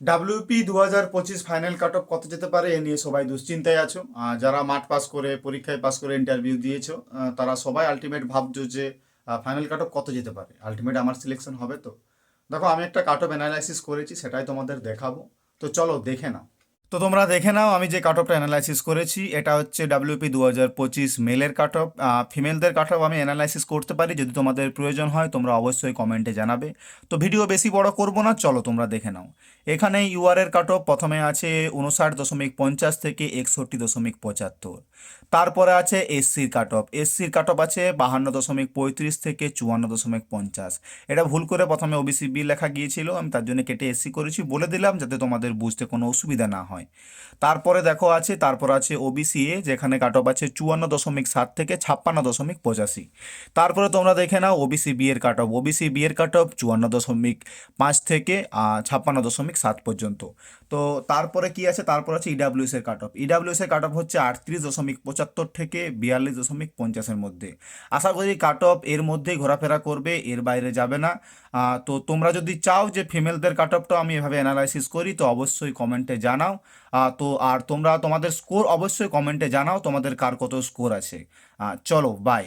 WP 2025 final cut off কত যেতে পারে এ নিয়ে সবাই দুশ্চিন্তায় আছো। যারা মাঠ পাস করে পরীক্ষায় পাস করে ইন্টারভিউ দিয়েছো, তারা সবাই আলটিমেট ভাবছো যে ফাইনাল কাট অফ কত যেতে পারে, আলটিমেট আমার সিলেকশন হবে তো। দেখো, আমি একটা কাট অফ অ্যানালাইসিস করেছি, সেটাই তোমাদের দেখাবো। তো চলো দেখে নাও। তো তোমরা দেখে নাও আমি যে কাট অফটা অ্যানালাইসিস করেছি, এটা হচ্ছে ডাব্লিউপি 2025 মেলের কাট অফ। ফিমেলদের কাট অফ আমি অ্যানালাইসিস করতে পারি, যদি তোমাদের প্রয়োজন হয় তোমরা অবশ্যই কমেন্টে জানাবে। তো ভিডিও বেশি বড় করব না, চলো তোমরা দেখে নাও। এখানে ইউআরের কাট অফ প্রথমে আছে 59.50 থেকে 61.75। তারপরে আছে এসসির কাট অফ। এসসির কাট অফ আছে 52.35 থেকে 54.50। এটা ভুল করে প্রথমে ওবিসি বি লেখা গিয়েছিল, আমি তার জন্য কেটে এসসি করেছি, বলে দিলাম যাতে তোমাদের বুঝতে কোনো অসুবিধা না হয়। তারপরে দেখো তারপর আছে ওবিসি এ, যেখানে কাট অফ আছে 54.7 থেকে 56.85। তারপরে তোমরা দেখে নাও ওবিসি বি এর কাট অফ। ওবিসি বি এর কাট অফ 54.5 থেকে 56.7 পর্যন্ত। তো তারপরে কি আছে, তারপর আছে ইডাব্লিউএস এর কাট অফ। ইডাব্লিউএস এর কাট অফ হচ্ছে 38.75 থেকে 42.50-এর মধ্যে। আশা করি কাট অফ এর মধ্যেই ঘোরাফেরা করবে, এর বাইরে যাবে না। তো তোমরা যদি চাও যে ফিমেলদের কাট অফটাও আমি এভাবে অ্যানালাইসিস করি, তো অবশ্যই কমেন্টে জানাও। তো আর তোমরা তোমাদের স্কোর অবশ্যই কমেন্টে জানাও, তোমাদের কার কত স্কোর আছে। চলো বাই।